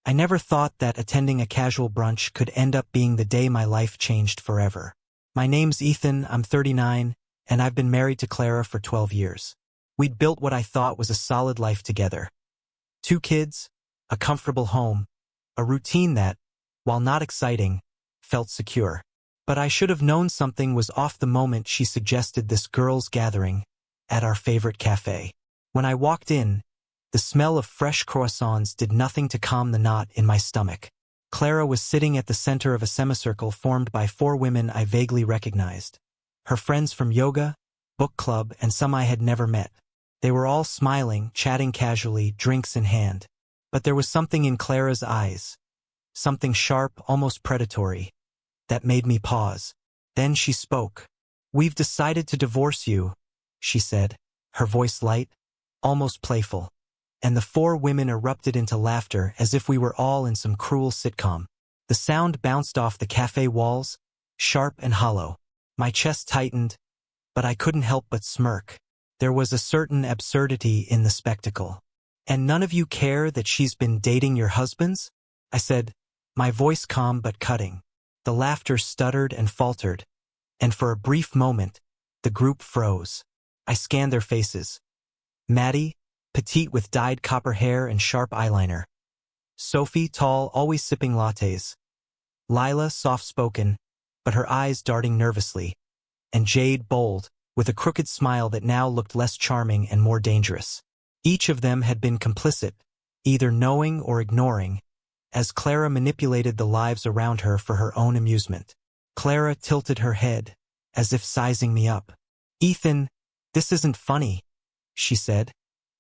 I never thought that attending a casual brunch could end up being the day my life changed forever. My name's Ethan, I'm 39, and I've been married to Clara for 12 years. We'd built what I thought was a solid life together. 2 kids, a comfortable home, a routine that, while not exciting, felt secure. But I should have known something was off the moment she suggested this girls' gathering at our favorite cafe. When I walked in, the smell of fresh croissants did nothing to calm the knot in my stomach. Clara was sitting at the center of a semicircle formed by 4 women I vaguely recognized. Her friends from yoga, book club, and some I had never met. They were all smiling, chatting casually, drinks in hand. But there was something in Clara's eyes, something sharp, almost predatory, that made me pause. Then she spoke. "We've decided to divorce you," she said, her voice light, almost playful. And the 4 women erupted into laughter as if we were all in some cruel sitcom. The sound bounced off the cafe walls, sharp and hollow. My chest tightened, but I couldn't help but smirk. There was a certain absurdity in the spectacle. "And none of you care that she's been dating your husbands?" I said, my voice calm but cutting. The laughter stuttered and faltered, and for a brief moment, the group froze. I scanned their faces. Maddie, petite with dyed copper hair and sharp eyeliner. Sophie, tall, always sipping lattes. Lila, soft-spoken, but her eyes darting nervously. And Jade, bold, with a crooked smile that now looked less charming and more dangerous. Each of them had been complicit, either knowing or ignoring, as Clara manipulated the lives around her for her own amusement. Clara tilted her head, as if sizing me up. "Ethan, this isn't funny," she said,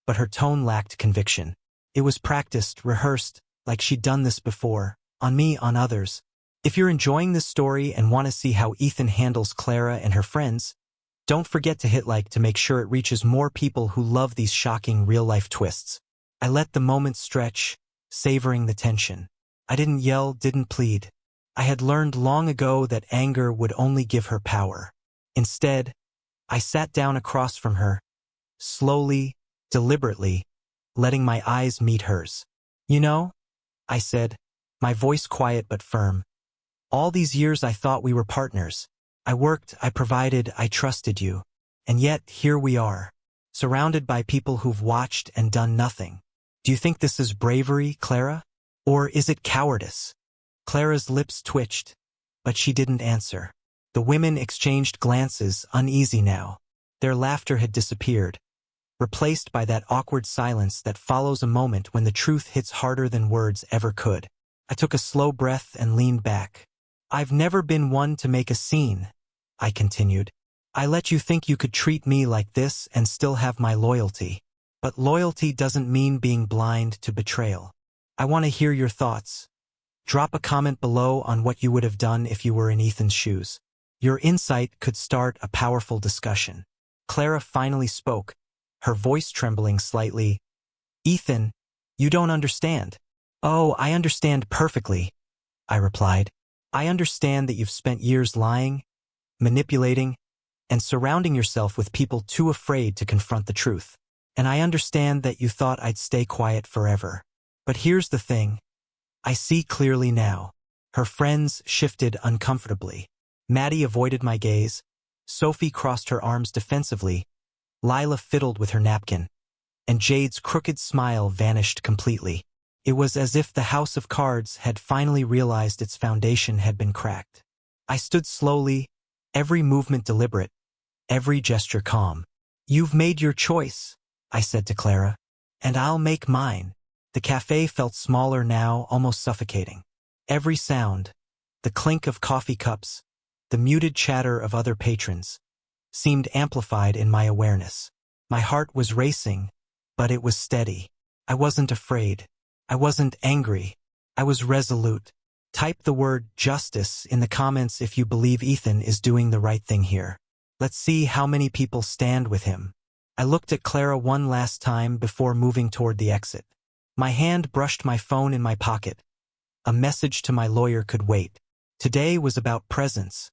but her tone lacked conviction. It was practiced, rehearsed, like she'd done this before, on me, on others. If you're enjoying this story and want to see how Ethan handles Clara and her friends, don't forget to hit like to make sure it reaches more people who love these shocking real-life twists. I let the moment stretch, savoring the tension. I didn't yell, didn't plead. I had learned long ago that anger would only give her power. Instead, I sat down across from her, slowly, deliberately, letting my eyes meet hers. "You know," I said, my voice quiet but firm, "all these years I thought we were partners. I worked, I provided, I trusted you. And yet, here we are, surrounded by people who've watched and done nothing. Do you think this is bravery, Clara? Or is it cowardice?" Clara's lips twitched, but she didn't answer. The women exchanged glances, uneasy now. Their laughter had disappeared, replaced by that awkward silence that follows a moment when the truth hits harder than words ever could. I took a slow breath and leaned back. "I've never been one to make a scene," I continued. "I let you think you could treat me like this and still have my loyalty. But loyalty doesn't mean being blind to betrayal. I want to hear your thoughts. Drop a comment below on what you would have done if you were in Ethan's shoes. Your insight could start a powerful discussion." Clara finally spoke, her voice trembling slightly. "Ethan, you don't understand." "Oh, I understand perfectly," I replied. "I understand that you've spent years lying, manipulating, and surrounding yourself with people too afraid to confront the truth. And I understand that you thought I'd stay quiet forever. But here's the thing. I see clearly now." Her friends shifted uncomfortably. Maddie avoided my gaze. Sophie crossed her arms defensively. Lila fiddled with her napkin. And Jade's crooked smile vanished completely. It was as if the house of cards had finally realized its foundation had been cracked. I stood slowly, every movement deliberate, every gesture calm. "You've made your choice," I said to Clara, "and I'll make mine." The cafe felt smaller now, almost suffocating. Every sound, the clink of coffee cups, the muted chatter of other patrons, seemed amplified in my awareness. My heart was racing, but it was steady. I wasn't afraid. I wasn't angry. I was resolute. Type the word justice in the comments if you believe Ethan is doing the right thing here. Let's see how many people stand with him. I looked at Clara one last time before moving toward the exit. My hand brushed my phone in my pocket. A message to my lawyer could wait. Today was about presence,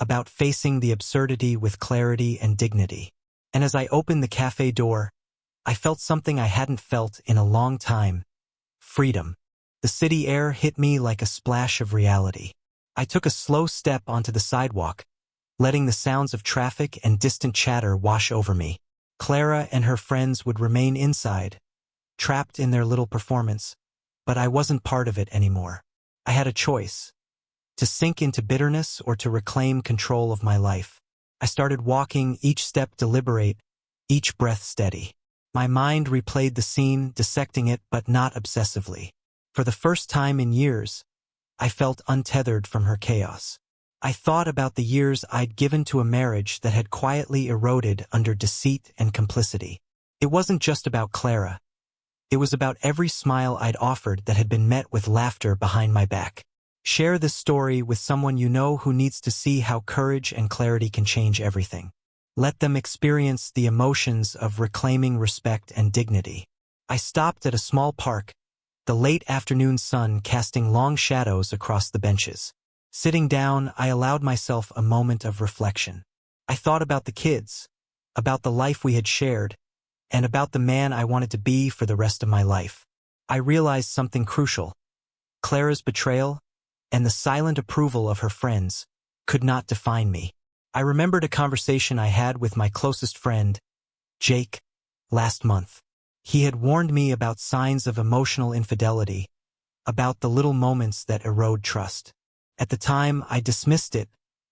about facing the absurdity with clarity and dignity. And as I opened the cafe door, I felt something I hadn't felt in a long time: freedom. The city air hit me like a splash of reality. I took a slow step onto the sidewalk, letting the sounds of traffic and distant chatter wash over me. Clara and her friends would remain inside, trapped in their little performance, but I wasn't part of it anymore. I had a choice: to sink into bitterness or to reclaim control of my life. I started walking, each step deliberate, each breath steady. My mind replayed the scene, dissecting it but not obsessively. For the first time in years, I felt untethered from her chaos. I thought about the years I'd given to a marriage that had quietly eroded under deceit and complicity. It wasn't just about Clara. It was about every smile I'd offered that had been met with laughter behind my back. Share this story with someone you know who needs to see how courage and clarity can change everything. Let them experience the emotions of reclaiming respect and dignity. I stopped at a small park, the late afternoon sun casting long shadows across the benches. Sitting down, I allowed myself a moment of reflection. I thought about the kids, about the life we had shared, and about the man I wanted to be for the rest of my life. I realized something crucial. Clara's betrayal, and the silent approval of her friends, could not define me. I remembered a conversation I had with my closest friend, Jake, last month. He had warned me about signs of emotional infidelity, about the little moments that erode trust. At the time, I dismissed it,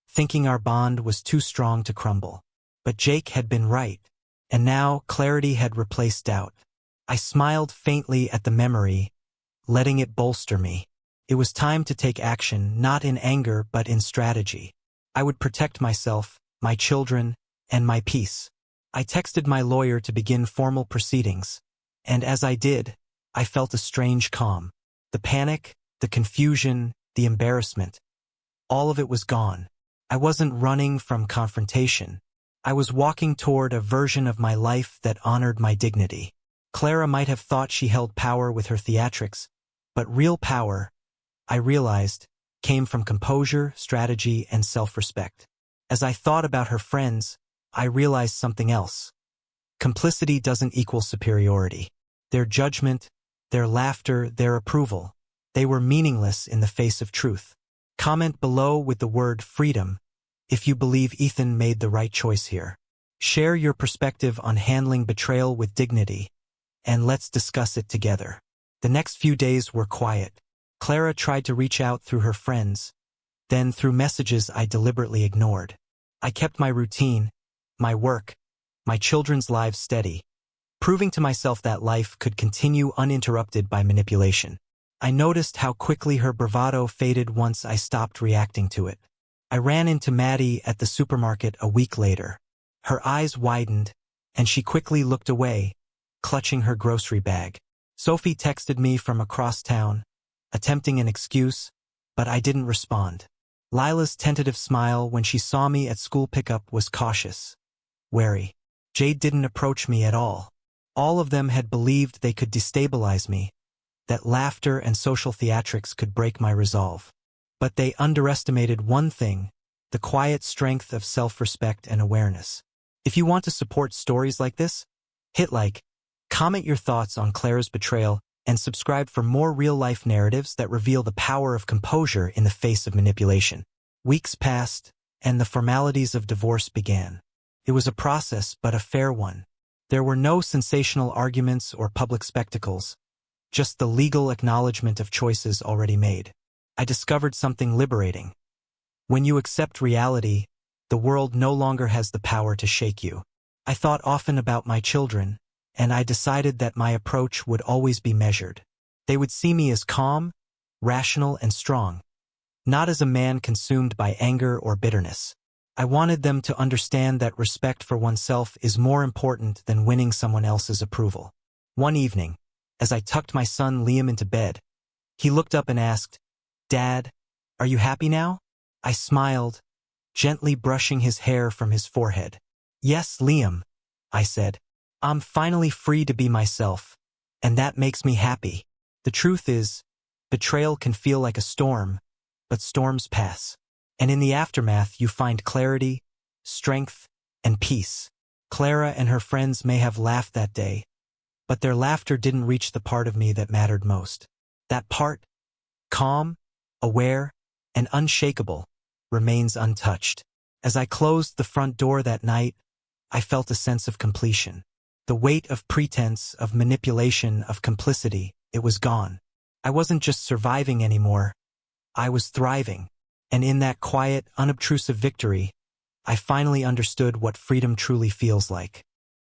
thinking our bond was too strong to crumble. But Jake had been right, and now clarity had replaced doubt. I smiled faintly at the memory, letting it bolster me. It was time to take action, not in anger but in strategy. I would protect myself, my children, and my peace. I texted my lawyer to begin formal proceedings, and as I did, I felt a strange calm. The panic, the confusion, the embarrassment, all of it was gone. I wasn't running from confrontation. I was walking toward a version of my life that honored my dignity. Clara might have thought she held power with her theatrics, but real power, I realized, came from composure, strategy, and self-respect. As I thought about her friends, I realized something else. Complicity doesn't equal superiority. Their judgment, their laughter, their approval, they were meaningless in the face of truth. Comment below with the word freedom if you believe Ethan made the right choice here. Share your perspective on handling betrayal with dignity, and let's discuss it together. The next few days were quiet. Clara tried to reach out through her friends, then through messages I deliberately ignored. I kept my routine, my work, my children's lives steady, proving to myself that life could continue uninterrupted by manipulation. I noticed how quickly her bravado faded once I stopped reacting to it. I ran into Maddie at the supermarket a week later. Her eyes widened, and she quickly looked away, clutching her grocery bag. Sophie texted me from across town, attempting an excuse, but I didn't respond. Lila's tentative smile when she saw me at school pickup was cautious, wary. Jade didn't approach me at all. All of them had believed they could destabilize me, that laughter and social theatrics could break my resolve. But they underestimated one thing: the quiet strength of self-respect and awareness. If you want to support stories like this, hit like, comment your thoughts on Clara's betrayal, and subscribe for more real-life narratives that reveal the power of composure in the face of manipulation. Weeks passed, and the formalities of divorce began. It was a process, but a fair one. There were no sensational arguments or public spectacles, just the legal acknowledgement of choices already made. I discovered something liberating. When you accept reality, the world no longer has the power to shake you. I thought often about my children, and I decided that my approach would always be measured. They would see me as calm, rational, and strong, not as a man consumed by anger or bitterness. I wanted them to understand that respect for oneself is more important than winning someone else's approval. One evening, as I tucked my son Liam into bed, he looked up and asked, "Dad, are you happy now?" I smiled, gently brushing his hair from his forehead. "Yes, Liam," I said. "I'm finally free to be myself, and that makes me happy." The truth is, betrayal can feel like a storm, but storms pass. And in the aftermath, you find clarity, strength, and peace. Clara and her friends may have laughed that day, but their laughter didn't reach the part of me that mattered most. That part, calm, aware, and unshakable, remains untouched. As I closed the front door that night, I felt a sense of completion. The weight of pretense, of manipulation, of complicity, it was gone. I wasn't just surviving anymore, I was thriving. And in that quiet, unobtrusive victory, I finally understood what freedom truly feels like.